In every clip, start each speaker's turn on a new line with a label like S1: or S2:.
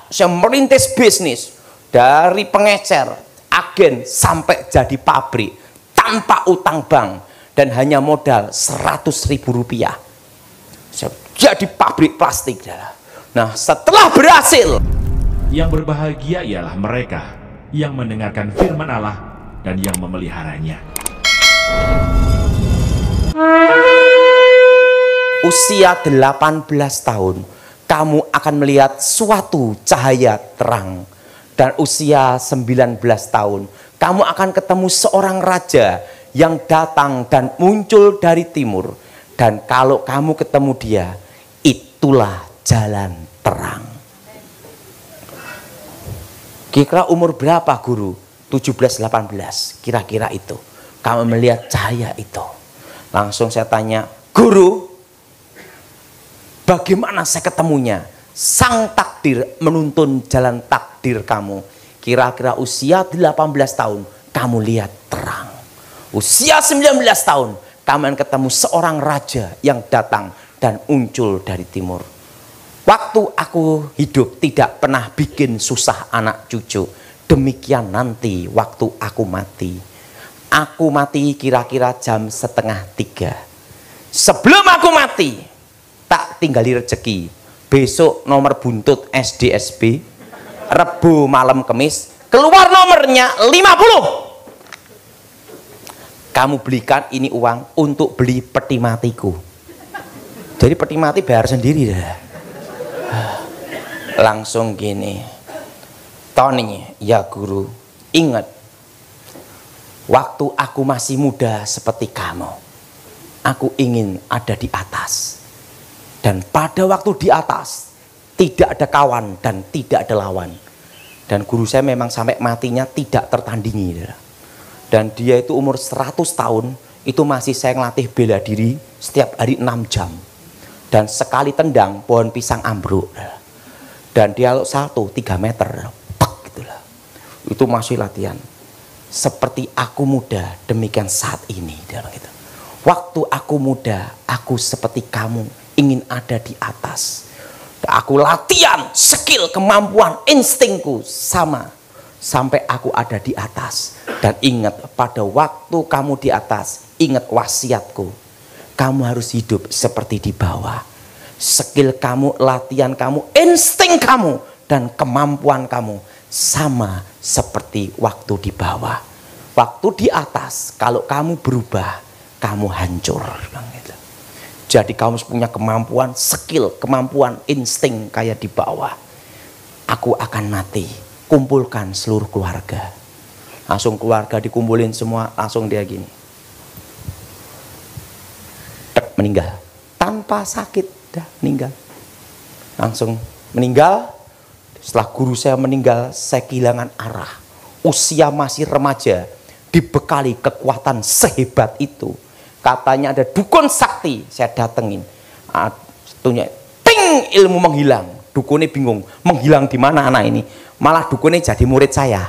S1: saya merintis bisnis dari pengecer, agen sampai jadi pabrik tanpa utang bank dan hanya modal 100.000 rupiah. Saya jadi pabrik plastik. Nah, setelah berhasil,
S2: yang berbahagia ialah mereka yang mendengarkan firman Allah dan yang memeliharanya.
S1: Usia 18 tahun, kamu akan melihat suatu cahaya terang. Dan usia 19 tahun, kamu akan ketemu seorang raja yang datang dan muncul dari timur. Dan kalau kamu ketemu dia, itulah jalan terang. Kira-kira umur berapa guru? 17-18, kira-kira itu. Kamu melihat cahaya itu. Langsung saya tanya, guru, bagaimana saya ketemunya? Sang takdir menuntun jalan takdir kamu. Kira-kira usia 18 tahun, kamu lihat terang. Usia 19 tahun, kamu akan ketemu seorang raja yang datang dan muncul dari timur. Waktu aku hidup tidak pernah bikin susah anak cucu. Demikian nanti waktu aku mati. Aku mati kira-kira jam 2:30. Sebelum aku mati, tak tinggali rezeki. Besok nomor buntut SDSB, Rebu malam Kemis, keluar nomornya 50. Kamu belikan ini uang untuk beli peti matiku. Jadi peti mati bayar sendiri dah. Langsung gini, Tony, ya guru, ingat, waktu aku masih muda seperti kamu, aku ingin ada di atas. Dan pada waktu di atas, tidak ada kawan dan tidak ada lawan. Dan guru saya memang sampai matinya tidak tertandingi. Dan dia itu umur 100 tahun, itu masih saya ngelatih bela diri setiap hari 6 jam. Dan sekali tendang, pohon pisang ambruk. Dan dia salto 3 meter. Gitulah. Itu masih latihan. Seperti aku muda, demikian saat ini. Waktu aku muda, aku seperti kamu, ingin ada di atas. Aku latihan, skill, kemampuan, instingku sama sampai aku ada di atas. Dan ingat, pada waktu kamu di atas, ingat wasiatku. Kamu harus hidup seperti di bawah. Skill kamu, latihan kamu, insting kamu, dan kemampuan kamu sama seperti waktu di bawah. Waktu di atas, kalau kamu berubah, kamu hancur. Jadi kamu punya kemampuan, skill, kemampuan, insting kayak di bawah. Aku akan mati. Kumpulkan seluruh keluarga. Langsung keluarga dikumpulin semua, langsung dia gini. Meninggal. Tanpa sakit, dah meninggal. Langsung meninggal. Setelah guru saya meninggal, saya kehilangan arah. Usia masih remaja, dibekali kekuatan sehebat itu. Katanya ada dukun sakti, saya datengin. Satunya, ting, ilmu menghilang. Dukunnya bingung, menghilang di mana anak ini? Malah dukunnya jadi murid saya.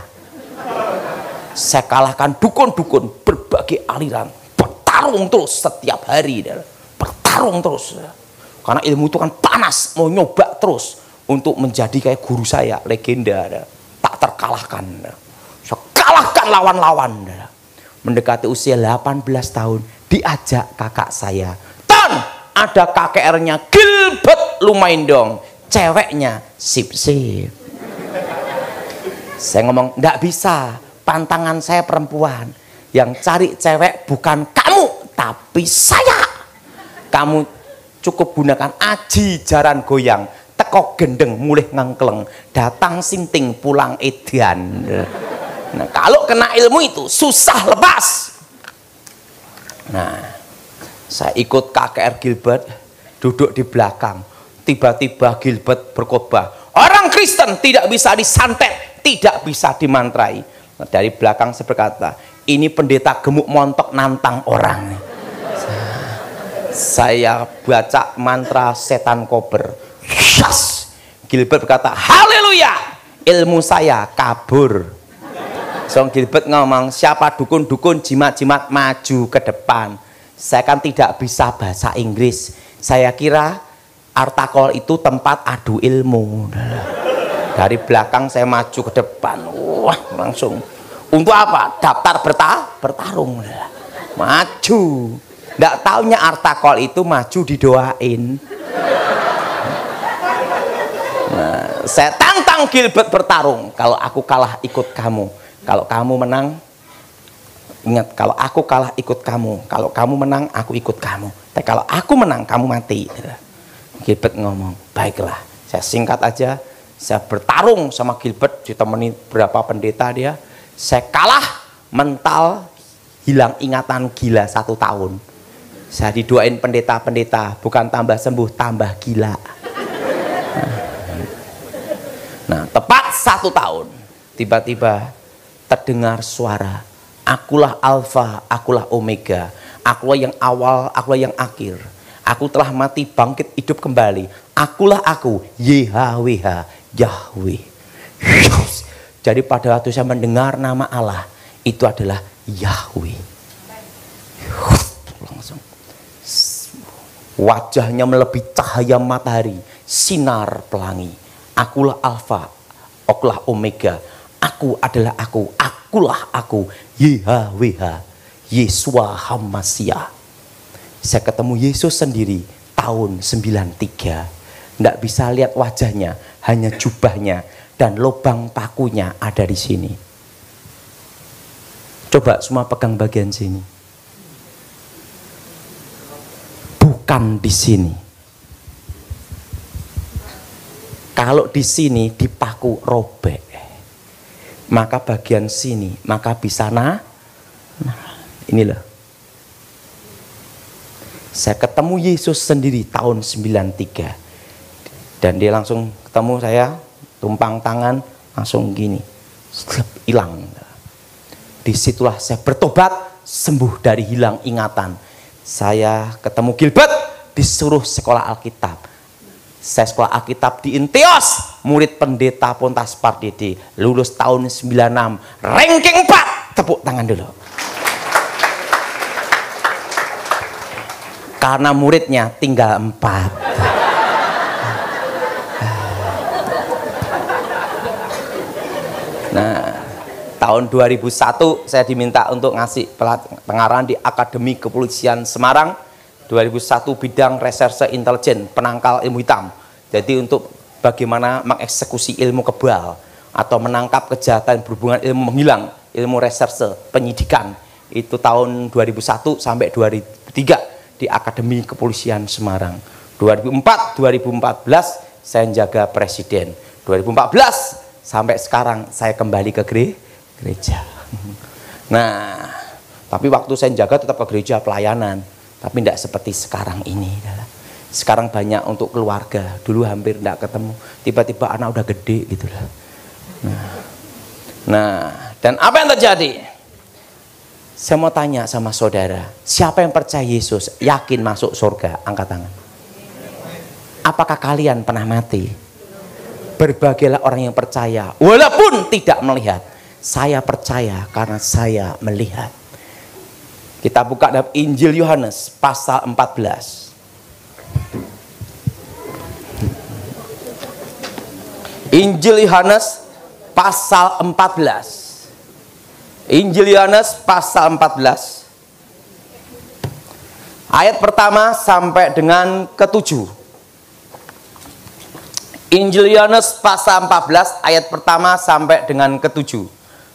S1: Saya kalahkan dukun-dukun berbagai aliran, bertarung terus setiap hari, bertarung terus. Karena ilmu itu kan panas, mau nyoba terus untuk menjadi kayak guru saya, legenda, tak terkalahkan. Saya kalahkan lawan-lawan. Mendekati usia 18 tahun, diajak kakak saya, Ton, ada KKR-nya Gilbert lumayan dong, ceweknya sip-sip. Saya ngomong, nggak bisa, pantangan saya perempuan, yang cari cewek bukan kamu tapi saya. Kamu cukup gunakan aji jaran goyang, teko gendeng mulih ngengkleng, datang sinting pulang edan. Nah, kalau kena ilmu itu susah lepas. Nah, saya ikut KKR Gilbert, duduk di belakang. Tiba-tiba Gilbert berkhotbah, orang Kristen tidak bisa disantet, tidak bisa dimantrai. Nah, dari belakang saya berkata, ini pendeta gemuk montok nantang orang. Saya baca mantra setan kober. Yes! Gilbert berkata, haleluya, ilmu saya kabur. Song Gilbert ngomong, siapa dukun-dukun jimat-jimat maju ke depan. Saya kan tidak bisa bahasa Inggris. Saya kira Artakol itu tempat adu ilmu. Dari belakang saya maju ke depan. Wah, langsung. Untuk apa? Daftar bertarung. Maju. Nggak taunya Artakol itu maju didoain. Nah, saya tantang Gilbert bertarung. Kalau aku kalah ikut kamu. Kalau kamu menang, ingat, kalau aku kalah ikut kamu. Kalau kamu menang, aku ikut kamu. Tapi kalau aku menang, kamu mati. Gilbert ngomong, baiklah. Saya singkat aja. Saya bertarung sama Gilbert, ditemani berapa pendeta dia. Saya kalah mental, hilang ingatan, gila 1 tahun. Saya didoain pendeta-pendeta, bukan tambah sembuh, tambah gila. Nah, tepat 1 tahun, tiba-tiba terdengar suara, akulah Alfa, akulah Omega, akulah yang awal, akulah yang akhir. Aku telah mati, bangkit, hidup kembali. Akulah aku, YHWH, Yahweh. Jadi pada waktu saya mendengar nama Allah, itu adalah Yahweh. Langsung wajahnya melebihi cahaya matahari, sinar pelangi. Akulah Alfa, akulah Omega. Aku adalah aku, akulah aku, YHWH, Yesua Hamasia. Saya ketemu Yesus sendiri tahun 93. Nggak bisa lihat wajahnya, hanya jubahnya dan lubang pakunya ada di sini. Coba semua pegang bagian sini. Bukan di sini. Kalau di sini dipaku robek, maka bagian sini maka bisa inilah. Saya ketemu Yesus sendiri tahun 93. Dan dia langsung ketemu saya, tumpang tangan, langsung gini, hilang. Disitulah saya bertobat, sembuh dari hilang ingatan. Saya ketemu Gilbert, disuruh sekolah Alkitab. Saya sekolah Alkitab di Inteos, murid pendeta Pontas Pardede, lulus tahun 96, ranking 4, tepuk tangan dulu. Karena muridnya tinggal 4. Nah, tahun 2001 saya diminta untuk ngasih pengarahan di Akademi Kepolisian Semarang. 2001 bidang reserse intelijen, penangkal ilmu hitam. Jadi untuk bagaimana mengeksekusi ilmu kebal atau menangkap kejahatan berhubungan ilmu menghilang, ilmu reserse, penyidikan. Itu tahun 2001 sampai 2003 di Akademi Kepolisian Semarang. 2004-2014 saya jaga presiden. 2014 sampai sekarang saya kembali ke gereja. Nah, tapi waktu saya jaga tetap ke gereja pelayanan, tapi tidak seperti sekarang ini. Sekarang banyak untuk keluarga. Dulu hampir tidak ketemu. Tiba-tiba anak udah gede gitu lah. Nah, dan apa yang terjadi? Saya mau tanya sama saudara, siapa yang percaya Yesus yakin masuk surga? Angkat tangan. Apakah kalian pernah mati? Berbahagialah orang yang percaya walaupun tidak melihat. Saya percaya karena saya melihat. Kita buka dalam Injil Yohanes pasal 14. Injil Yohanes pasal 14. Injil Yohanes pasal 14. Ayat pertama sampai dengan ke-7. Injil Yohanes pasal 14 ayat pertama sampai dengan ke-7.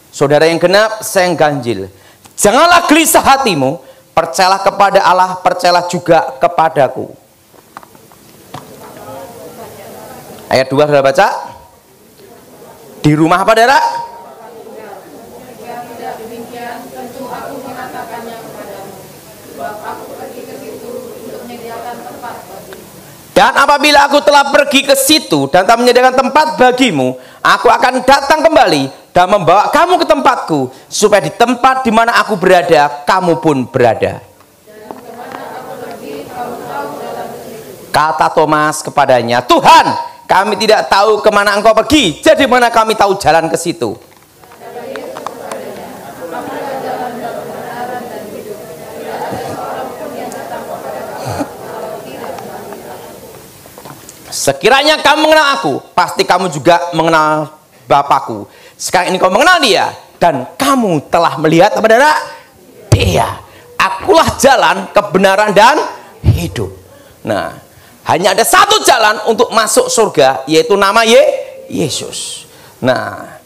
S1: Saudara yang genap, saya yang ganjil. Janganlah gelisah hatimu, percayalah kepada Allah, percayalah juga kepadaku. Ayat 2 sudah baca? Di rumah apa, Dara? Dan apabila aku telah pergi ke situ dan telah menyediakan tempat bagimu, aku akan datang kembali dan membawa kamu ke tempatku, supaya di tempat di mana aku berada, kamu pun berada. Kata Thomas kepadanya, Tuhan, kami tidak tahu kemana engkau pergi, jadi mana kami tahu jalan ke situ? Sekiranya kamu mengenal aku, pasti kamu juga mengenal Bapakku. Sekarang ini kau mengenal dia, dan kamu telah melihat apa dia. Akulah jalan, kebenaran, dan hidup. Nah, hanya ada satu jalan untuk masuk surga, yaitu nama Yesus. Nah,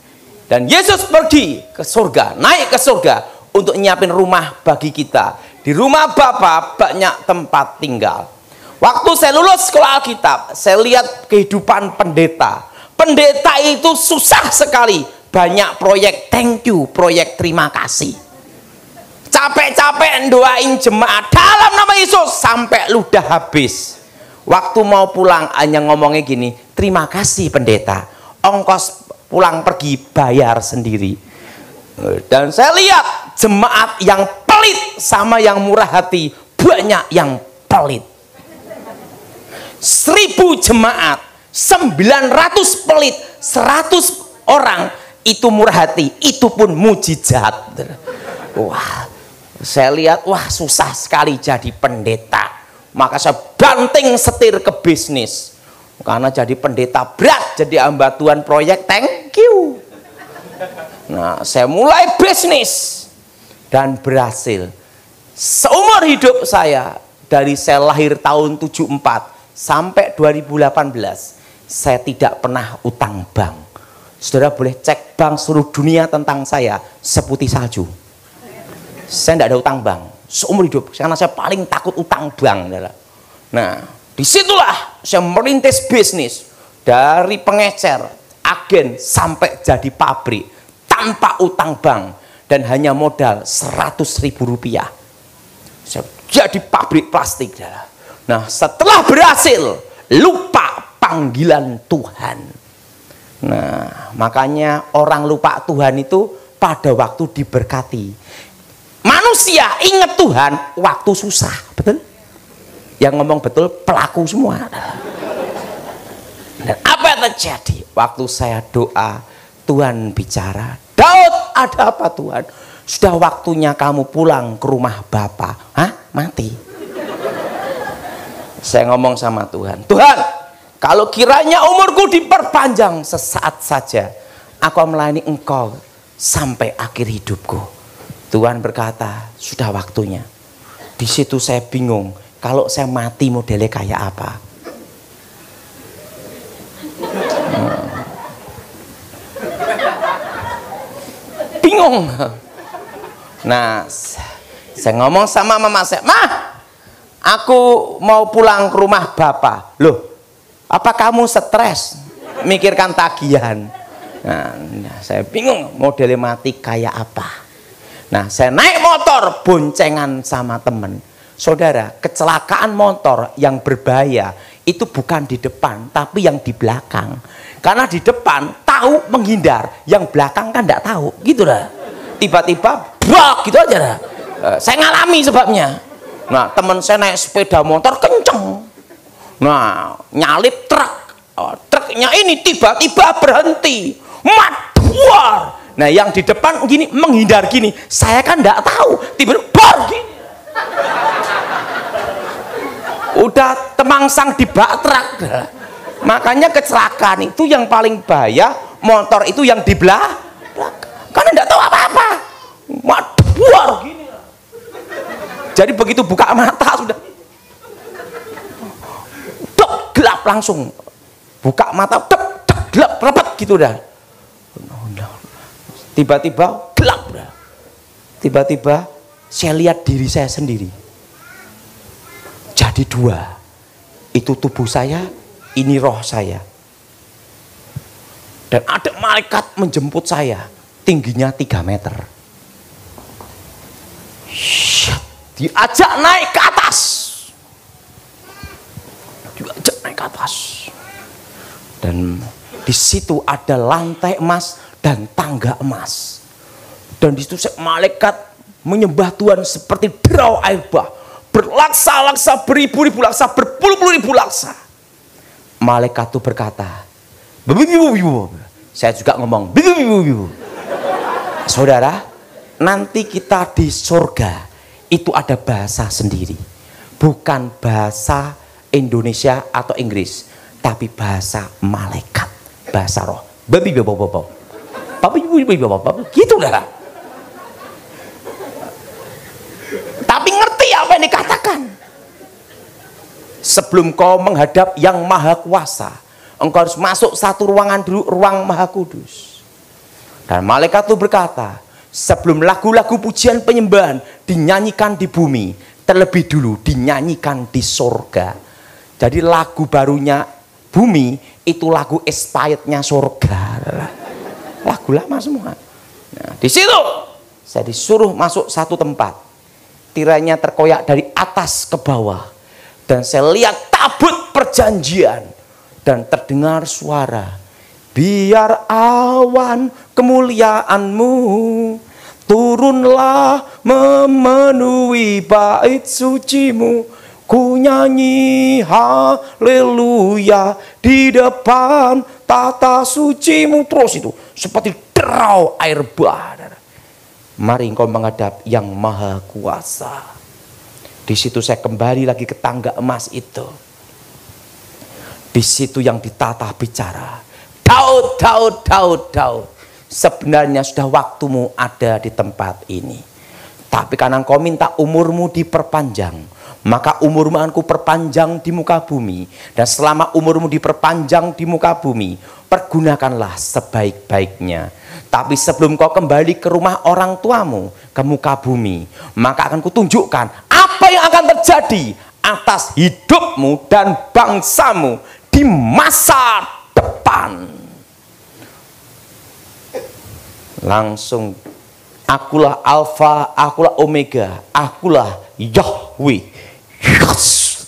S1: dan Yesus pergi ke surga, naik ke surga untuk nyiapin rumah bagi kita. Di rumah Bapa banyak tempat tinggal. Waktu saya lulus sekolah Alkitab, saya lihat kehidupan pendeta. Pendeta itu susah sekali. Banyak proyek thank you, proyek terima kasih. Capek-capek doain jemaat dalam nama Yesus sampai ludah habis. Waktu mau pulang hanya ngomongnya gini, terima kasih pendeta, ongkos pulang pergi bayar sendiri. Dan saya lihat jemaat yang pelit sama yang murah hati, banyak yang pelit. 1000 jemaat, 900 pelit, 100 orang itu murah hati, itu pun mujizat. Wah, saya lihat, wah susah sekali jadi pendeta. Maka saya banting setir ke bisnis. Karena jadi pendeta berat, jadi hamba Tuhan proyek thank you. Nah, saya mulai bisnis dan berhasil. Seumur hidup saya, dari saya lahir tahun 74 sampai 2018, saya tidak pernah utang bank. Saudara boleh cek bank seluruh dunia tentang saya, seputih salju. Saya tidak ada utang bank seumur hidup, karena saya paling takut utang bank. Nah, disitulah saya merintis bisnis, dari pengecer, agen, sampai jadi pabrik tanpa utang bank dan hanya modal 100.000 rupiah. Saya jadi pabrik plastik. Nah, setelah berhasil, lupa panggilan Tuhan. Nah, makanya orang lupa Tuhan itu pada waktu diberkati. Manusia ingat Tuhan waktu susah, betul? Yang ngomong betul pelaku semua. Dan apa yang terjadi? Waktu saya doa, Tuhan bicara, Daud, ada apa Tuhan? Sudah waktunya kamu pulang ke rumah Bapa. Hah? Mati. Saya ngomong sama Tuhan, Tuhan, kalau kiranya umurku diperpanjang sesaat saja, aku melayani Engkau sampai akhir hidupku. Tuhan berkata, sudah waktunya. Di situ saya bingung, kalau saya mati modelnya kayak apa? Bingung. Nah, saya ngomong sama mama saya, Mah, aku mau pulang ke rumah Bapak. Loh, apa kamu stres mikirkan tagihan? Nah, saya bingung modelnya mati kayak apa. Nah, saya naik motor boncengan sama temen. Saudara, kecelakaan motor yang berbahaya itu bukan di depan, tapi yang di belakang. Karena di depan tahu menghindar, yang belakang kan tidak tahu, gitu lah. Tiba-tiba, brak, gitu aja lah. Saya ngalami sebabnya. Nah, teman saya naik sepeda motor kenceng. Nah, nyalip truk. Truknya ini tiba-tiba berhenti. Maduar. Nah, yang di depan gini menghindar gini. Saya kan tidak tahu. Tiba-tiba gini. Udah temangsang di bak truk. Makanya kecelakaan itu yang paling bahaya, motor itu yang di belakang. Karena tidak tahu apa-apa. Maduar gini. Jadi begitu buka mata sudah dek, gelap langsung. Buka mata dek, dek, gelap repet gitu dah. Tiba-tiba gelap dah. Tiba-tiba saya lihat diri saya sendiri. Jadi dua. Itu tubuh saya, ini roh saya. Dan ada malaikat menjemput saya, tingginya 3 meter. Diajak naik ke atas. Diajak naik ke atas. Dan di situ ada lantai emas dan tangga emas. Dan di situ malaikat menyembah Tuhan seperti derau air bah. Berlaksa-laksa, beribu-ribu laksa, berpuluh-puluh ribu laksa. Malaikat itu berkata, bibu-bibu. Saya juga ngomong, bibu-bibu. Saudara, nanti kita di surga itu ada bahasa sendiri, bukan bahasa Indonesia atau Inggris. tapi bahasa malaikat, bahasa roh. Gitu dah. Tapi ngerti apa yang dikatakan. Sebelum kau menghadap yang maha kuasa, engkau harus masuk satu ruangan dulu, ruang maha kudus. Dan malaikat itu berkata, sebelum lagu-lagu pujian penyembahan dinyanyikan di bumi, terlebih dulu dinyanyikan di sorga. Jadi lagu barunya bumi itu lagu expirednya sorga, lagu lama semua. Nah, di situ saya disuruh masuk satu tempat, tirainya terkoyak dari atas ke bawah, dan saya lihat tabut perjanjian dan terdengar suara, biar awan kemuliaanmu turunlah memenuhi bait sucimu, ku nyanyi haleluya di depan tata sucimu. Terus itu seperti derau air bah. Mari engkau menghadap yang maha kuasa. Di situ saya kembali lagi ke tangga emas itu. Di situ yang ditata bicara, Daud, Daud, Daud, Daud, sebenarnya sudah waktumu ada di tempat ini. Tapi karena engkau minta umurmu diperpanjang, maka umurmu aku perpanjang di muka bumi. Dan selama umurmu diperpanjang di muka bumi, pergunakanlah sebaik-baiknya. Tapi sebelum kau kembali ke rumah orang tuamu, ke muka bumi, maka akan kutunjukkan apa yang akan terjadi atas hidupmu dan bangsamu di masa depan. Langsung, akulah Alfa, akulah Omega, akulah Yahweh. Yes.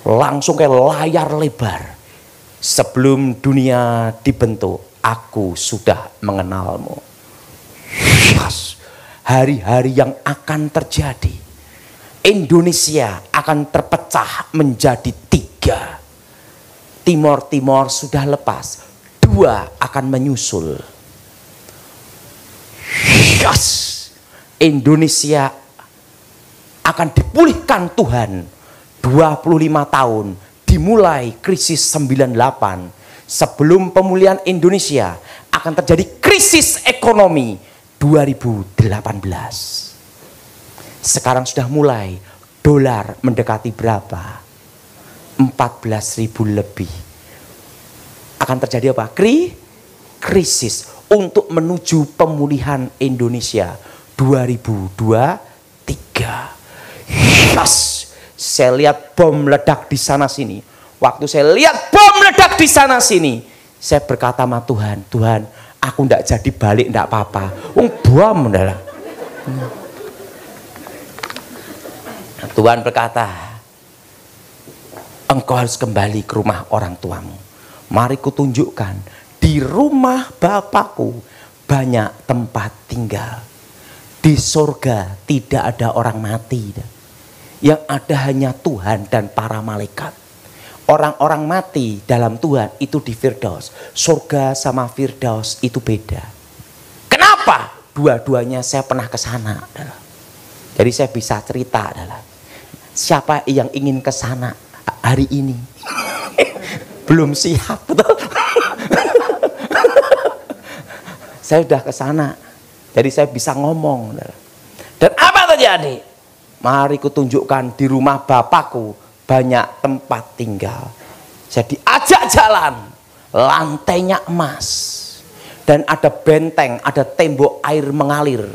S1: Langsung kayak layar lebar. Sebelum dunia dibentuk, aku sudah mengenalmu. Yes. Hari-hari yang akan terjadi, Indonesia akan terpecah menjadi 3. Timor sudah lepas, 2 akan menyusul. Yes. Indonesia akan dipulihkan Tuhan 25 tahun, dimulai krisis 98. Sebelum pemulihan Indonesia akan terjadi krisis ekonomi 2018. Sekarang sudah mulai, dolar mendekati berapa? 14.000 lebih. Akan terjadi apa? Krisis untuk menuju pemulihan Indonesia 2023. Yes. Saya lihat bom meledak di sana sini. Waktu saya lihat bom meledak di sana sini, saya berkata sama Tuhan, Tuhan, aku tidak jadi balik, tidak apa-apa. Bom mendalam. Tuhan berkata, engkau harus kembali ke rumah orang tuamu. Mari kutunjukkan, di rumah Bapakku banyak tempat tinggal. Di surga tidak ada orang mati. Yang ada hanya Tuhan dan para malaikat. Orang-orang mati dalam Tuhan itu di Firdaus. Surga sama Firdaus itu beda. Kenapa? Dua-duanya saya pernah ke sana. Jadi saya bisa cerita adalah, siapa yang ingin ke sana hari ini? Belum siap, betul? Saya sudah ke sana. Jadi saya bisa ngomong. Dan apa terjadi? Mari kutunjukkan, di rumah Bapakku banyak tempat tinggal. Saya diajak jalan, lantainya emas. Dan ada benteng, ada tembok air mengalir.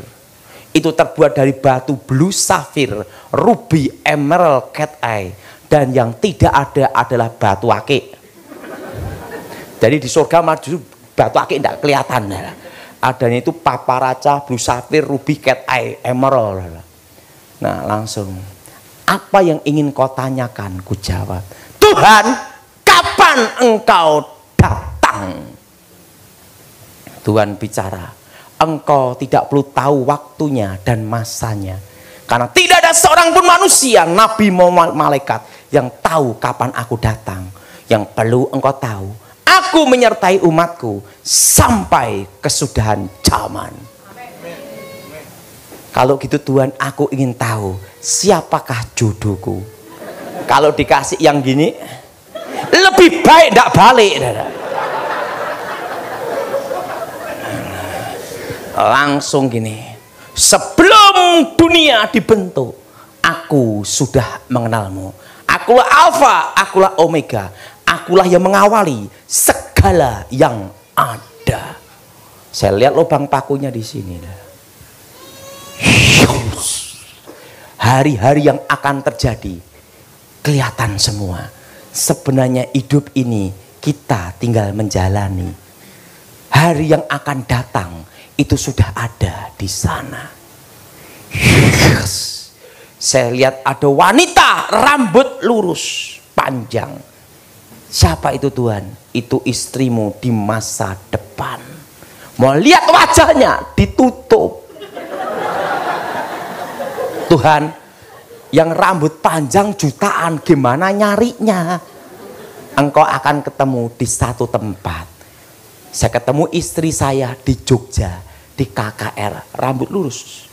S1: Itu terbuat dari batu blue safir, ruby, emerald, cat eye. Dan yang tidak ada adalah batu akik. Jadi di surga maju batu akik tidak kelihatan. Adanya itu paparaca, blue safir, ruby, cat eye, emerald. Nah langsung, apa yang ingin kau tanyakan? Ku jawab, Tuhan, kapan engkau datang? Tuhan bicara, engkau tidak perlu tahu waktunya dan masanya. Karena tidak ada seorang pun manusia, nabi maupun malaikat, yang tahu kapan aku datang. Yang perlu engkau tahu, aku menyertai umatku sampai kesudahan zaman. Kalau gitu Tuhan, aku ingin tahu siapakah jodohku. Kalau dikasih yang gini, Lebih baik ndak balik. Langsung gini, sebelum dunia dibentuk, aku sudah mengenalmu. Akulah Alfa, akulah Omega. Akulah yang mengawali segala yang ada. Saya lihat lubang pakunya di sini. Hari-hari yang akan terjadi kelihatan semua. Sebenarnya hidup ini kita tinggal menjalani. Hari yang akan datang itu sudah ada di sana. Saya lihat ada wanita rambut lurus panjang. Siapa itu Tuhan? Itu istrimu di masa depan. Mau lihat wajahnya ditutup. Tuhan, yang rambut panjang jutaan gimana nyarinya? Engkau akan ketemu di satu tempat. Saya ketemu istri saya di Jogja, di KKR, rambut lurus.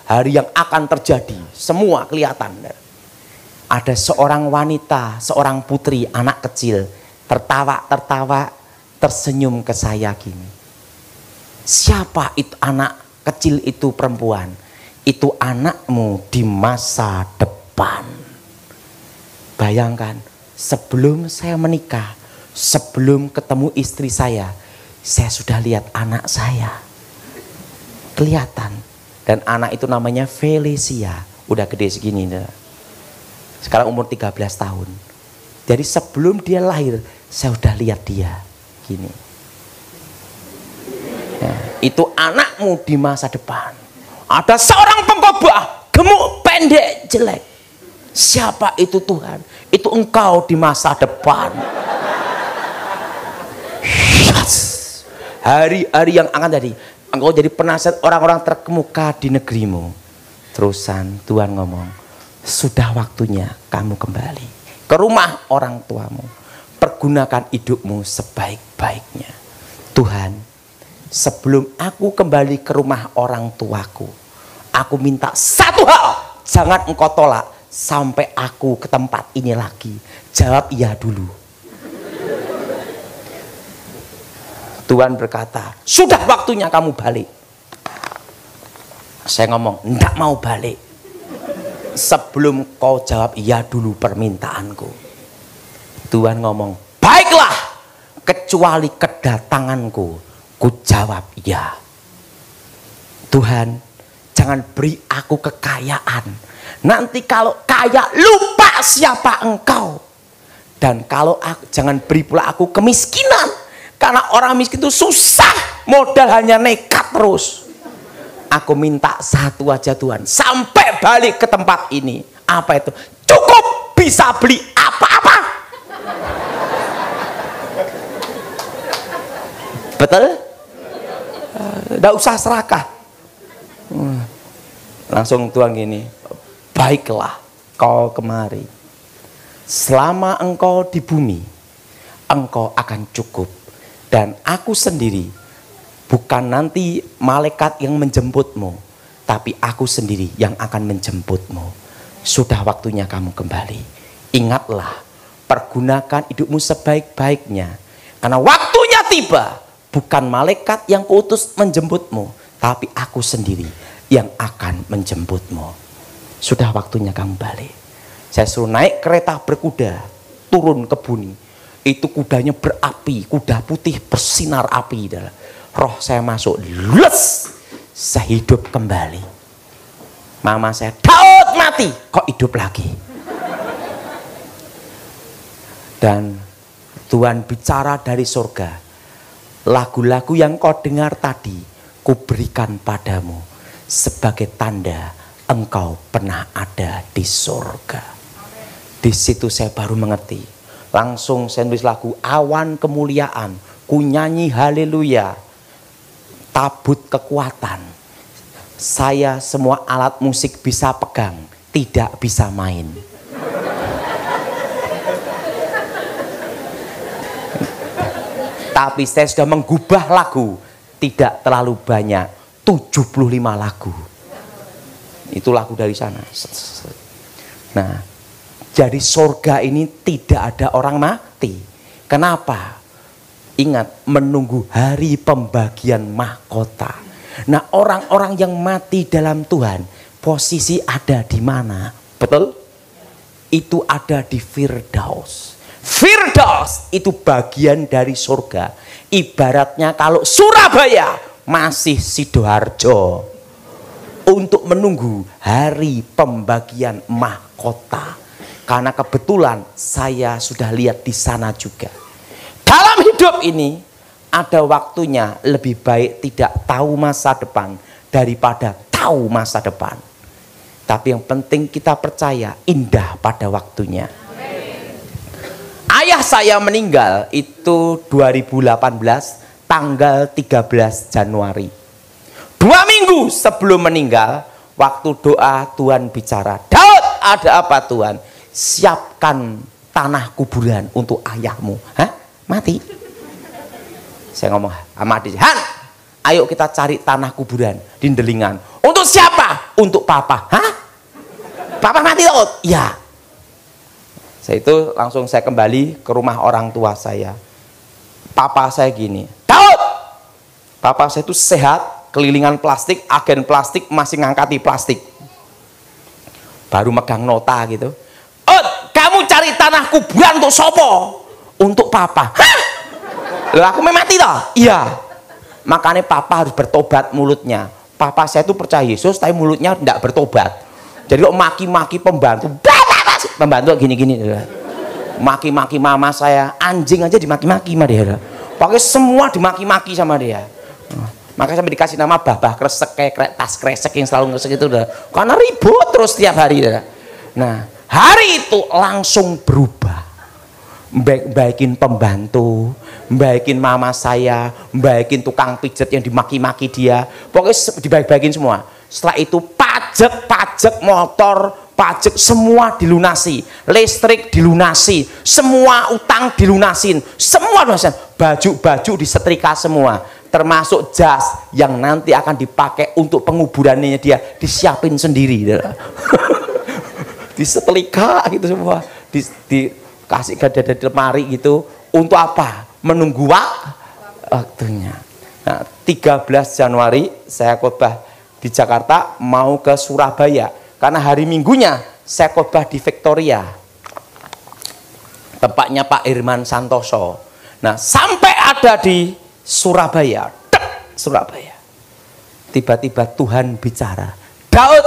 S1: Hari yang akan terjadi, semua kelihatan. Ada seorang wanita, seorang putri, anak kecil, tertawa, tersenyum ke saya gini. Siapa itu anak kecil itu perempuan? Itu anakmu di masa depan. Bayangkan, sebelum saya menikah, sebelum ketemu istri saya sudah lihat anak saya. Kelihatan. Dan anak itu namanya Felicia. Udah gede segini. Sekarang umur 13 tahun. Jadi sebelum dia lahir, saya udah lihat dia. Gini. Ya, itu anakmu di masa depan. Ada seorang pengkhotbah, gemuk, pendek, jelek. Siapa itu Tuhan? Itu engkau di masa depan. Hari-hari yang akan jadi. Engkau jadi penasihat orang-orang terkemuka di negerimu. Terusan Tuhan ngomong, sudah waktunya kamu kembali ke rumah orang tuamu. Pergunakan hidupmu sebaik-baiknya. Tuhan, sebelum aku kembali ke rumah orang tuaku, aku minta satu hal, jangan engkau tolak sampai aku ke tempat ini lagi. Jawab iya dulu. Tuhan berkata, sudah waktunya kamu balik. Saya ngomong, enggak mau balik sebelum kau jawab iya dulu permintaanku. Tuhan ngomong, baiklah, kecuali kedatanganku, ku jawab iya. Tuhan, jangan beri aku kekayaan. Nanti kalau kaya lupa siapa engkau. Dan kalau aku, jangan beri pula aku kemiskinan. Karena orang miskin itu susah, modal hanya nekat terus. Aku minta satu aja Tuhan, sampai balik ke tempat ini. Apa itu? Cukup bisa beli apa-apa. Betul? Tidak usah serakah. Langsung Tuhan gini, baiklah kau kemari. Selama engkau di bumi, engkau akan cukup. Dan aku sendiri, bukan nanti malaikat yang menjemputmu, tapi aku sendiri yang akan menjemputmu. Sudah waktunya kamu kembali. Ingatlah, pergunakan hidupmu sebaik-baiknya. Karena waktunya tiba, bukan malaikat yang kuutus menjemputmu, tapi aku sendiri yang akan menjemputmu. Sudah waktunya kamu balik. Saya suruh naik kereta berkuda, turun ke bumi. Itu kudanya berapi, kuda putih bersinar api. Roh saya masuk, les, saya hidup kembali. Mama saya, Daud mati, kok hidup lagi? Dan Tuhan bicara dari surga, lagu-lagu yang kau dengar tadi, kuberikan padamu sebagai tanda engkau pernah ada di surga. Di situ saya baru mengerti. Langsung saya nulis lagu Awan Kemuliaan, ku nyanyi haleluya, tabut kekuatan. Saya semua alat musik bisa pegang, tidak bisa main. Tapi saya sudah menggubah lagu, tidak terlalu banyak, 75 lagu. Itu lagu dari sana. Nah, jadi surga ini tidak ada orang mati. Kenapa? Ingat, menunggu hari pembagian mahkota. Nah, orang-orang yang mati dalam Tuhan, posisi ada di mana? Betul? Itu ada di Firdaus. Firdaus itu bagian dari surga. Ibaratnya kalau Surabaya masih Sidoarjo untuk menunggu hari pembagian mahkota. Karena kebetulan saya sudah lihat di sana juga. Dalam hidup ini ada waktunya lebih baik tidak tahu masa depan daripada tahu masa depan. Tapi yang penting kita percaya indah pada waktunya. Ayah saya meninggal itu 2018 tanggal 13 Januari. 2 minggu sebelum meninggal, waktu doa Tuhan bicara, Daud, ada apa Tuhan? Siapkan tanah kuburan untuk ayahmu. Hah? Mati? Saya ngomong sama adik, Han, ayo kita cari tanah kuburan di Delingan. Untuk siapa? Untuk papa. Hah? Papa mati Daud? Ya. Saya itu langsung saya kembali ke rumah orang tua saya. Papa saya gini, Daud! Papa saya itu sehat, kelilingan plastik, agen plastik, masih ngangkati plastik. Baru megang nota gitu. Kamu cari tanah kuburan untuk sopo? Untuk papa. Hah? Lah aku memang mati toh? Iya. Makanya papa harus bertobat mulutnya. Papa saya itu percaya Yesus, tapi mulutnya tidak bertobat. Jadi kok maki-maki pembantu. Pembantu gini-gini, maki-maki mama saya, anjing aja dimaki-maki sama dia, pokoknya semua dimaki-maki sama dia. Makanya sampai dikasih nama babah kresek, kayak tas kresek yang selalu kresek itu, karena ribut terus tiap hari. Nah, hari itu langsung berubah, baikin pembantu, baikin mama saya, baikin tukang pijet yang dimaki-maki dia, pokoknya dibaik-baikin semua. Setelah itu pajak motor, pajak semua dilunasi, listrik dilunasi, semua utang dilunasin, semua lunasin, baju-baju disetrika semua, termasuk jas yang nanti akan dipakai untuk penguburannya dia disiapin sendiri, disetrika gitu semua, dikasih ke di lemari gitu, untuk apa? Menunggu waktunya. Nah, 13 Januari saya khotbah di Jakarta, mau ke Surabaya. Karena hari Minggunya saya khotbah di Victoria, tempatnya Pak Irman Santoso. Nah, sampai ada di Surabaya, Surabaya, tiba-tiba Tuhan bicara, Daud,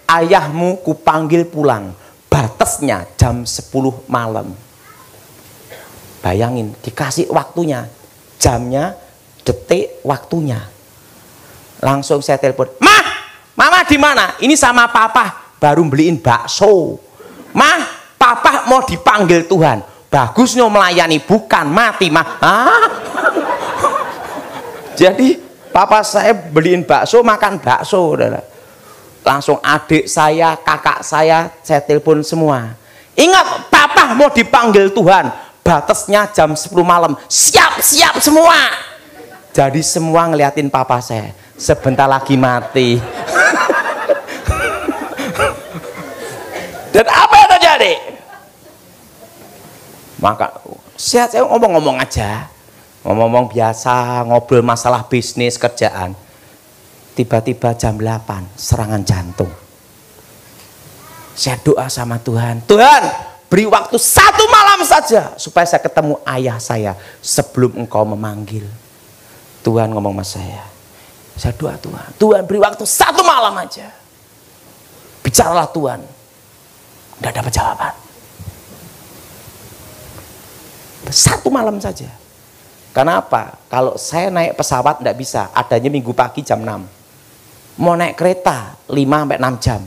S1: ayahmu kupanggil pulang, batasnya jam 10 malam. Bayangin, dikasih waktunya, jamnya, detik, waktunya. Langsung saya telepon, Mama di mana? Ini sama papa baru beliin bakso. Papa mau dipanggil Tuhan. Bagusnya melayani, bukan mati mah. Jadi papa saya beliin bakso, makan bakso. Langsung adik saya, kakak saya telepon semua. Ingat, papa mau dipanggil Tuhan. Batasnya jam 10 malam. Siap semua. Jadi semua ngeliatin papa saya. Sebentar lagi mati. Dan apa yang terjadi? Maka saya ngomong-ngomong aja, ngomong biasa, ngobrol masalah bisnis, kerjaan. Tiba-tiba jam 8 serangan jantung. Saya doa sama Tuhan, Tuhan beri waktu 1 malam saja supaya saya ketemu ayah saya sebelum engkau memanggil. Tuhan ngomong sama saya doa Tuhan beri waktu 1 malam aja, bicaralah Tuhan. Nggak dapat jawaban. 1 malam saja. Kenapa? Kalau saya naik pesawat nggak bisa, adanya Minggu pagi jam 6. Mau naik kereta 5-6 jam,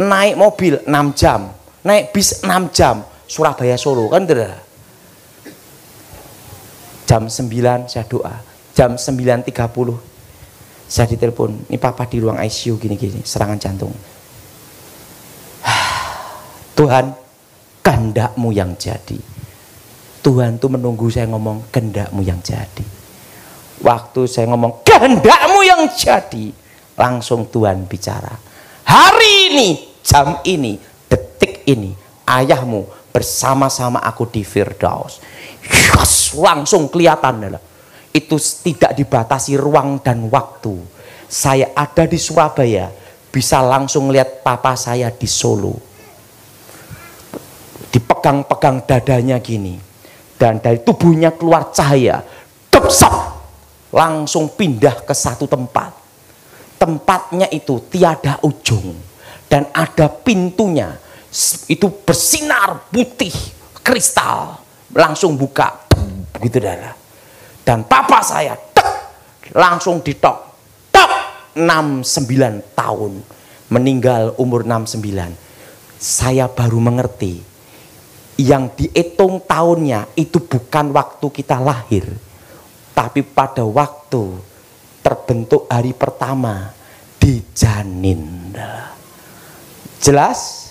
S1: naik mobil 6 jam, naik bis 6 jam, Surabaya Solo kan tidak. Jam 9 saya doa, jam 9.30 saya ditelepon, ini papa di ruang ICU gini-gini, serangan jantung. Tuhan, kehendak-Mu yang jadi. Tuhan tuh menunggu saya ngomong kehendak-Mu yang jadi. Waktu saya ngomong kehendak-Mu yang jadi, langsung Tuhan bicara. Hari ini, jam ini, detik ini ayahmu bersama-sama aku di Firdaus. Yes, langsung kelihatan. Itu tidak dibatasi ruang dan waktu. Saya ada di Surabaya, bisa langsung lihat papa saya di Solo. Dipegang-pegang dadanya gini. Dan dari tubuhnya keluar cahaya. Depsap, langsung pindah ke satu tempat. Tempatnya itu tiada ujung. Dan ada pintunya. Itu bersinar putih, kristal. Langsung buka. Begitu darah. Dan papa saya langsung ditok. 69 tahun, meninggal umur 69. Saya baru mengerti, yang dihitung tahunnya itu bukan waktu kita lahir, tapi pada waktu terbentuk hari pertama di janin. Jelas?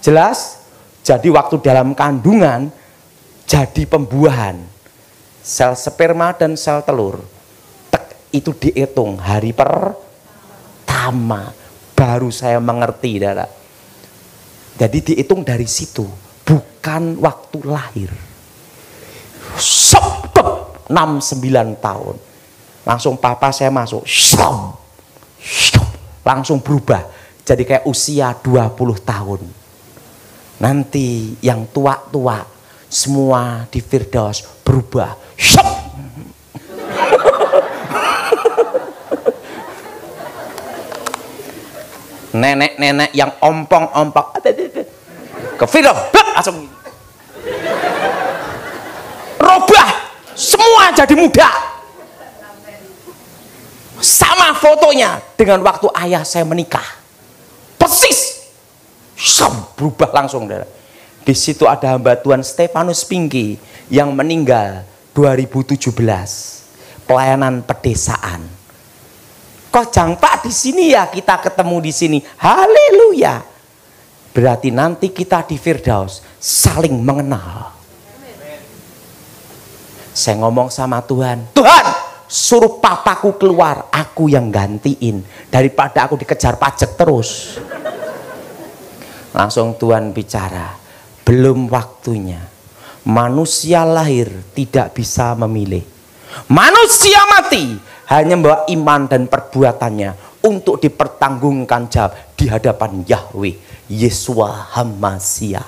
S1: Jelas? Jadi waktu dalam kandungan jadi pembuahan sel sperma dan sel telur, itu dihitung hari pertama. Baru saya mengerti, Dara. Jadi dihitung dari situ, bukan waktu lahir. 69 tahun. Langsung papa saya masuk. Langsung berubah. Jadi kayak usia 20 tahun. Nanti yang tua-tua semua di Firdaus berubah. Nenek-nenek yang ompong-ompong ke Firdaus langsung robah, semua jadi muda. Sama fotonya dengan waktu ayah saya menikah, persis berubah langsung. Di situ ada hamba Tuhan Stefanus Pinky yang meninggal 2017, pelayanan pedesaan. Kojang Pak di sini ya, kita ketemu di sini. Haleluya. Berarti nanti kita di Firdaus saling mengenal. Saya ngomong sama Tuhan, Tuhan, suruh papaku keluar, aku yang gantiin daripada aku dikejar pajak terus. Langsung Tuhan bicara, belum waktunya. Manusia lahir tidak bisa memilih. Manusia mati hanya membawa iman dan perbuatannya untuk dipertanggungan jawab di hadapan Yahweh Yesua Hamasia.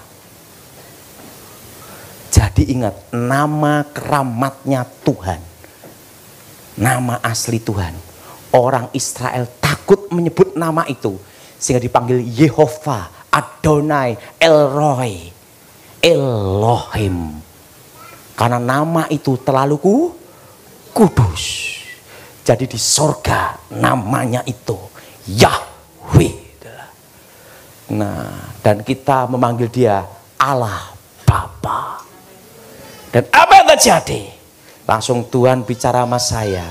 S1: Jadi ingat, nama keramatnya Tuhan, nama asli Tuhan. Orang Israel takut menyebut nama itu sehingga dipanggil Yehova, Adonai, Elroy, Elohim. Karena nama itu terlalu kudus. Jadi di sorga namanya itu Yahweh. Nah, dan kita memanggil dia Allah Bapa. Dan apa yang terjadi? Langsung Tuhan bicara sama saya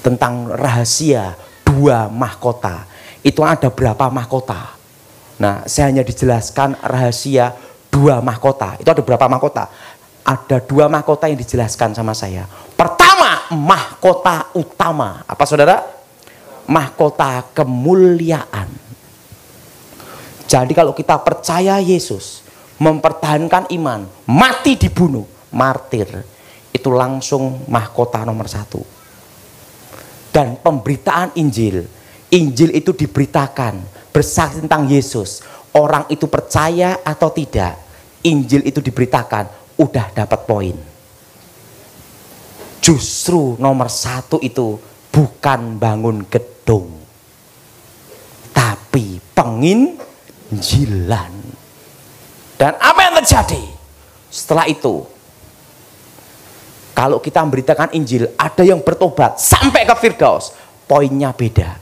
S1: tentang rahasia 2 mahkota. Itu ada berapa mahkota? Nah, saya hanya dijelaskan rahasia 2 mahkota. Itu ada berapa mahkota? Ada 2 mahkota yang dijelaskan sama saya. Pertama, mahkota utama. Apa saudara? Mahkota kemuliaan. Jadi kalau kita percaya Yesus, mempertahankan iman, mati dibunuh, martir, itu langsung mahkota nomor 1. Dan pemberitaan Injil, Injil itu diberitakan, bersaksi tentang Yesus. Orang itu percaya atau tidak, Injil itu diberitakan, udah dapat poin. Justru nomor 1 itu bukan bangun gedung, tapi penginjilan. Dan apa yang terjadi setelah itu? Kalau kita memberitakan Injil, ada yang bertobat sampai ke Firdaus, poinnya beda.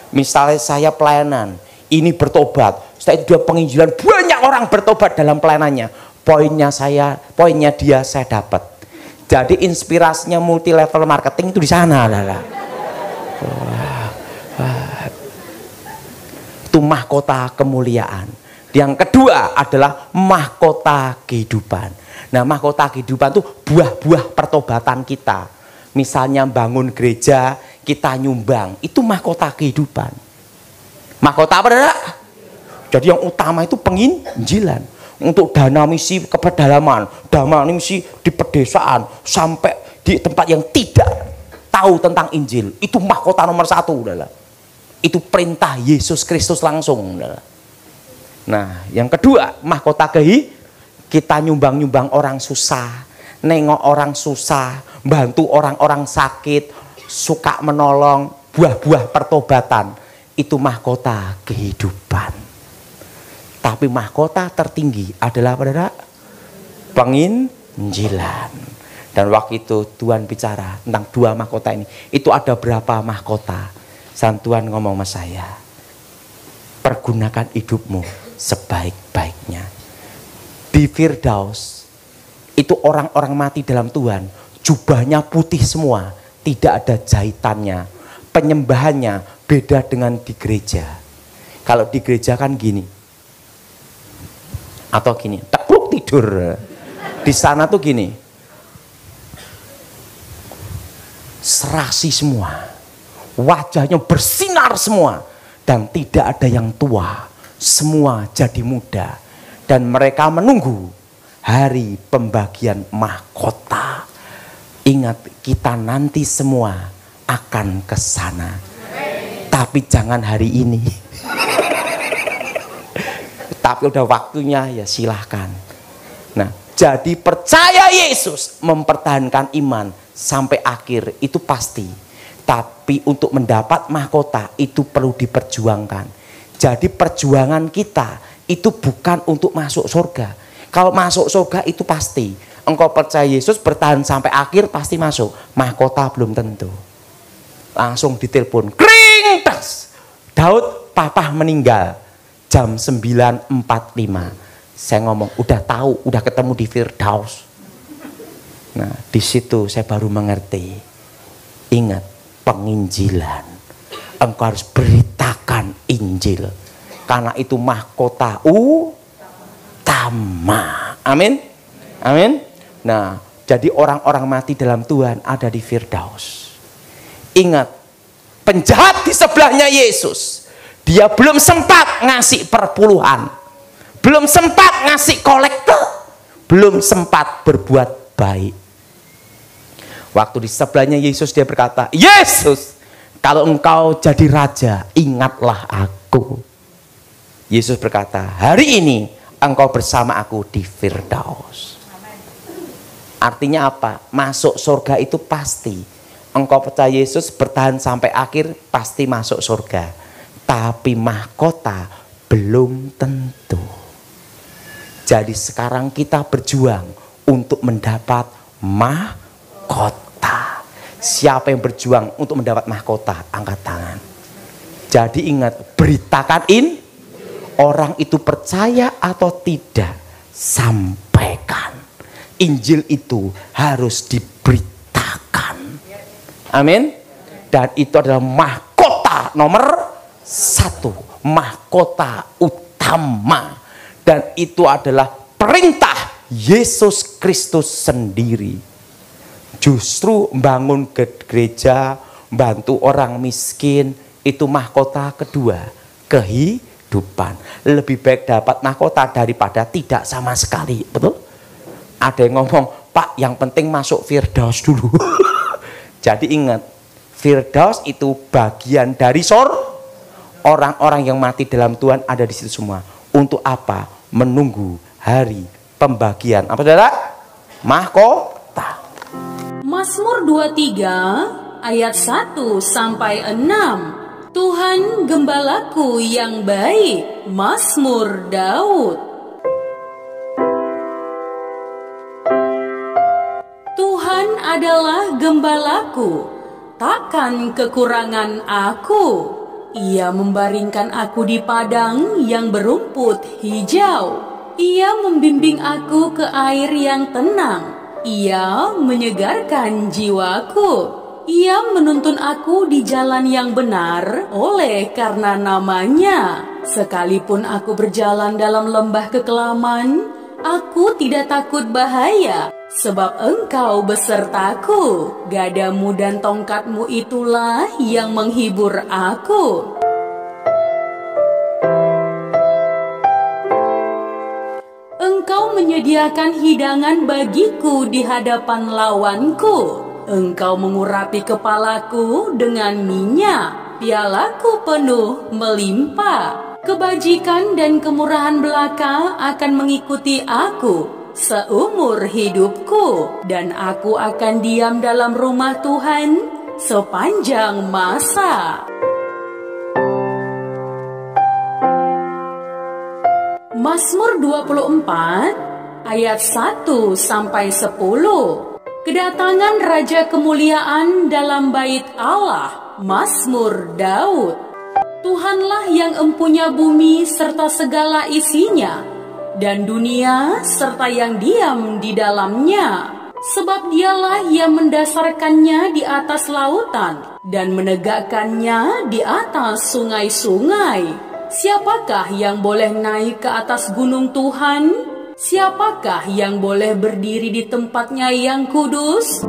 S1: Misalnya saya pelayanan, ini bertobat, setelah itu dia penginjilan, banyak orang bertobat dalam pelayanannya. Poinnya dia saya dapat. Jadi inspirasinya multi level marketing itu di sana. Itu mahkota kemuliaan. Yang kedua adalah mahkota kehidupan. Nah, mahkota kehidupan itu buah-buah pertobatan kita. Misalnya bangun gereja, kita nyumbang, itu mahkota kehidupan. Mahkota apa, Saudara? Jadi yang utama itu penginjilan. Untuk dana misi ke pedalaman, dana misi di pedesaan, sampai di tempat yang tidak tahu tentang Injil. Itu mahkota nomor 1, udahlah. Itu perintah Yesus Kristus langsung, udahlah. Nah, yang kedua, mahkota kita nyumbang-nyumbang orang susah, nengok orang susah, bantu orang-orang sakit, suka menolong, buah-buah pertobatan. Itu mahkota kehidupan. Tapi mahkota tertinggi adalah pada penginjilan. Dan waktu itu Tuhan bicara tentang 2 mahkota ini. Itu ada berapa mahkota? Dan Tuhan ngomong sama saya, pergunakan hidupmu sebaik-baiknya. Di Firdaus itu orang-orang mati dalam Tuhan, jubahnya putih semua, tidak ada jahitannya. Penyembahannya beda dengan di gereja. Kalau di gereja kan gini, atau gini, tepluk tidur. Di sana tuh gini, serasi semua, wajahnya bersinar semua, dan tidak ada yang tua, semua jadi muda, dan mereka menunggu hari pembagian mahkota. Ingat, kita nanti semua akan ke sana, tapi jangan hari ini. Tapi udah waktunya, ya silahkan. Nah, jadi percaya Yesus, mempertahankan iman sampai akhir itu pasti. Tapi untuk mendapat mahkota itu perlu diperjuangkan. Jadi perjuangan kita itu bukan untuk masuk surga. Kalau masuk surga itu pasti. Engkau percaya Yesus, bertahan sampai akhir pasti masuk. Mahkota belum tentu. Langsung ditelepon, kring tas. Daud, papa meninggal. Jam 9.45 saya ngomong, udah tahu, udah ketemu di Firdaus. Nah, di situ saya baru mengerti. Ingat, penginjilan. Engkau harus beritakan Injil. Karena itu mahkota utama. Amin. Amin. Nah, jadi orang-orang mati dalam Tuhan ada di Firdaus. Ingat, penjahat di sebelahnya Yesus, dia belum sempat ngasih perpuluhan, belum sempat ngasih kolekte, belum sempat berbuat baik. Waktu di sebelahnya Yesus, dia berkata, Yesus, kalau engkau jadi raja, ingatlah aku. Yesus berkata, hari ini engkau bersama aku di Firdaus. Artinya apa? Masuk surga itu pasti. Engkau percaya Yesus, bertahan sampai akhir, pasti masuk surga. Tapi mahkota belum tentu. Jadi sekarang kita berjuang untuk mendapat mahkota. Siapa yang berjuang untuk mendapat mahkota? Angkat tangan. Jadi ingat, beritakan orang itu percaya atau tidak, sampaikan. Injil itu harus diberitakan. Amin. Dan itu adalah mahkota nomor 1, mahkota utama, dan itu adalah perintah Yesus Kristus sendiri. Justru membangun gereja, bantu orang miskin, itu mahkota kedua, kehidupan. Lebih baik dapat mahkota daripada tidak sama sekali, betul? Ada yang ngomong, Pak, yang penting masuk Firdaus dulu. Jadi ingat, Firdaus itu bagian dari orang-orang yang mati dalam Tuhan ada di situ semua. Untuk apa? Menunggu hari pembagian. Apa saudara? Mahkota.
S3: Mazmur 23 ayat 1 sampai 6. Tuhan gembalaku yang baik. Mazmur Daud. Tuhan adalah gembalaku, takkan kekurangan aku. Ia membaringkan aku di padang yang berumput hijau. Ia membimbing aku ke air yang tenang. Ia menyegarkan jiwaku. Ia menuntun aku di jalan yang benar oleh karena namanya. Sekalipun aku berjalan dalam lembah kekelaman, aku tidak takut bahaya, sebab engkau besertaku. Gadamu dan tongkatmu itulah yang menghibur aku. menyediakan hidangan bagiku di hadapan lawanku. Engkau mengurapi kepalaku dengan minyak, pialaku penuh melimpah. Kebajikan dan kemurahan belaka akan mengikuti aku seumur hidupku, dan aku akan diam dalam rumah Tuhan sepanjang masa. Mazmur 24 ayat 1 sampai 10. Kedatangan Raja Kemuliaan dalam bait Allah. Mazmur Daud. Tuhanlah yang empunya bumi serta segala isinya, dan dunia serta yang diam di dalamnya. Sebab dialah yang mendasarkannya di atas lautan dan menegakkannya di atas sungai-sungai. Siapakah yang boleh naik ke atas gunung Tuhan? Siapakah yang boleh berdiri di tempatnya yang kudus?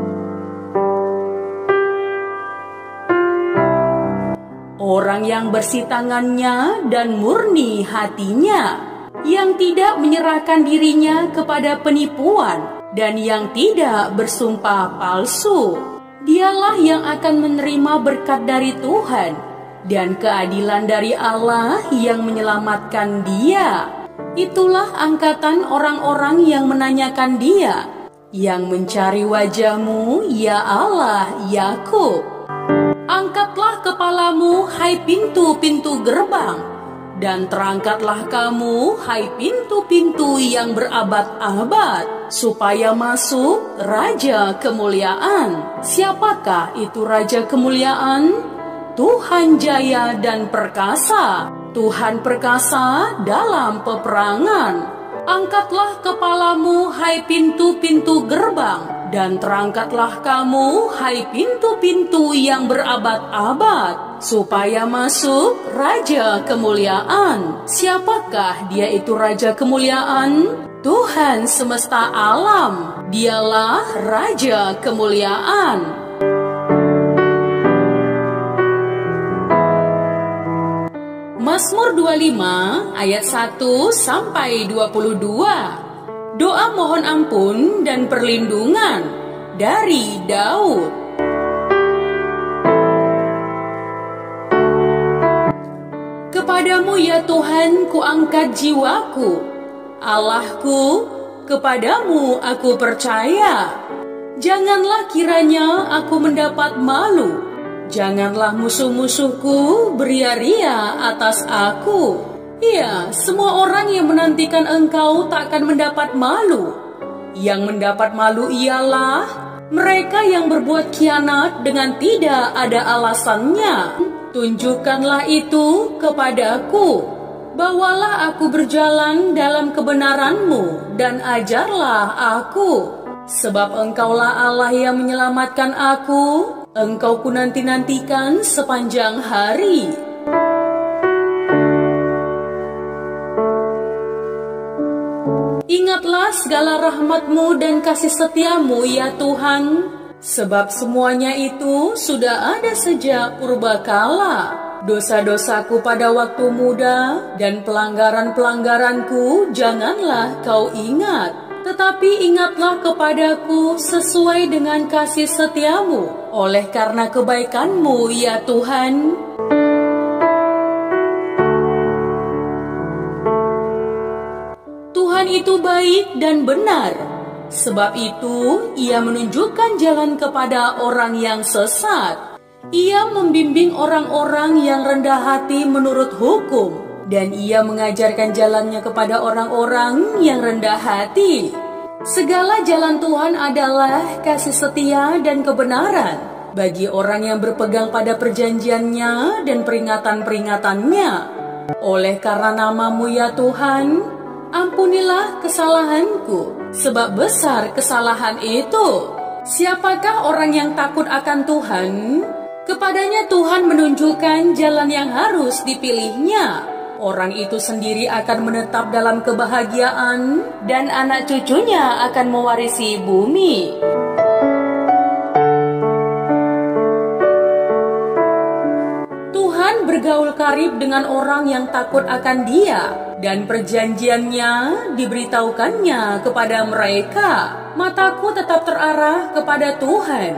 S3: Orang yang bersih tangannya dan murni hatinya, yang tidak menyerahkan dirinya kepada penipuan dan yang tidak bersumpah palsu. Dialah yang akan menerima berkat dari Tuhan dan keadilan dari Allah yang menyelamatkan dia. Itulah angkatan orang-orang yang menanyakan dia, yang mencari wajah-Mu, ya Allah, Yakub. Angkatlah kepalamu, hai pintu-pintu gerbang, dan terangkatlah kamu, hai pintu-pintu yang berabad-abad, supaya masuk Raja Kemuliaan. Siapakah itu Raja Kemuliaan? Tuhan jaya dan perkasa, Tuhan perkasa dalam peperangan. Angkatlah kepalamu, hai pintu-pintu gerbang, dan terangkatlah kamu, hai pintu-pintu yang berabad-abad, supaya masuk Raja Kemuliaan. Siapakah dia itu Raja Kemuliaan? Tuhan semesta alam, dialah Raja Kemuliaan. Mazmur 25 ayat 1 sampai 22. Doa mohon ampun dan perlindungan dari Daud. Kepadamu ya Tuhan kuangkat jiwaku, Allahku, kepadamu aku percaya. Janganlah kiranya aku mendapat malu. Janganlah musuh-musuhku beria-ria atas aku. Ya, semua orang yang menantikan Engkau takkan mendapat malu. Yang mendapat malu ialah mereka yang berbuat khianat dengan tidak ada alasannya. Tunjukkanlah itu kepadaku. Bawalah aku berjalan dalam kebenaran-Mu dan ajarlah aku. Sebab Engkaulah Allah yang menyelamatkan aku. Engkau ku nanti-nantikan sepanjang hari. Ingatlah segala rahmat-Mu dan kasih setia-Mu ya Tuhan, sebab semuanya itu sudah ada sejak purbakala. Dosa-dosaku pada waktu muda dan pelanggaran-pelanggaranku janganlah Kau ingat. Tetapi ingatlah kepadaku sesuai dengan kasih setia-Mu, oleh karena kebaikan-Mu ya Tuhan. Tuhan itu baik dan benar, sebab itu Ia menunjukkan jalan kepada orang yang sesat. Ia membimbing orang-orang yang rendah hati menurut hukum, dan Ia mengajarkan jalannya kepada orang-orang yang rendah hati. Segala jalan Tuhan adalah kasih setia dan kebenaran bagi orang yang berpegang pada perjanjiannya dan peringatan-peringatannya. Oleh karena nama-Mu ya Tuhan, ampunilah kesalahanku, sebab besar kesalahan itu. Siapakah orang yang takut akan Tuhan? Kepadanya Tuhan menunjukkan jalan yang harus dipilihnya. Orang itu sendiri akan menetap dalam kebahagiaan, dan anak cucunya akan mewarisi bumi. Tuhan bergaul karib dengan orang yang takut akan Dia, dan perjanjiannya diberitahukannya kepada mereka. Mataku tetap terarah kepada Tuhan,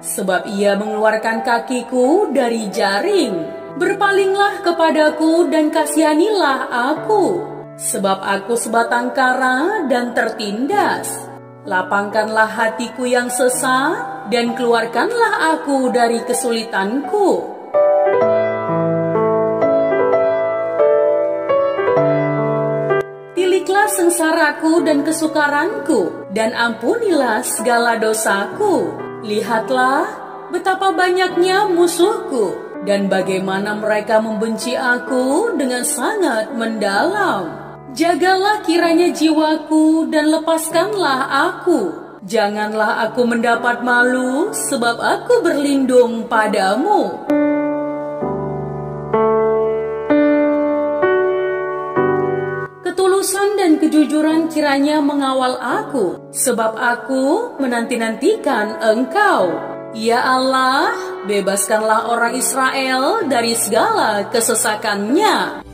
S3: sebab Ia mengeluarkan kakiku dari jaring. Berpalinglah kepadaku dan kasihanilah aku, sebab aku sebatang kara dan tertindas. Lapangkanlah hatiku yang sesat dan keluarkanlah aku dari kesulitanku. Tiliklah sengsaraku dan kesukaranku, dan ampunilah segala dosaku. Lihatlah betapa banyaknya musuhku, dan bagaimana mereka membenci aku dengan sangat mendalam. Jagalah kiranya jiwaku dan lepaskanlah aku. Janganlah aku mendapat malu, sebab aku berlindung padamu. Ketulusan dan kejujuran kiranya mengawal aku, sebab aku menanti-nantikan Engkau. Ya Allah, bebaskanlah orang Israel dari segala kesesakannya.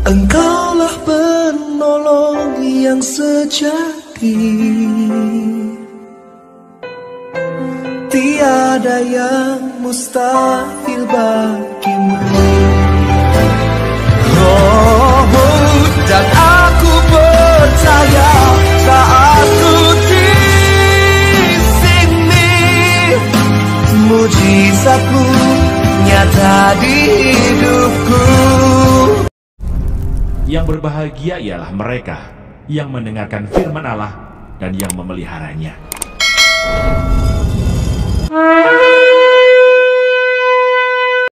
S4: Engkaulah penolong yang sejati, tiada yang mustahil bagimu. Dan aku percaya saat ku di sini, mujizatmu nyata di hidupku.
S2: Yang berbahagia ialah mereka yang mendengarkan firman Allah dan yang memeliharanya.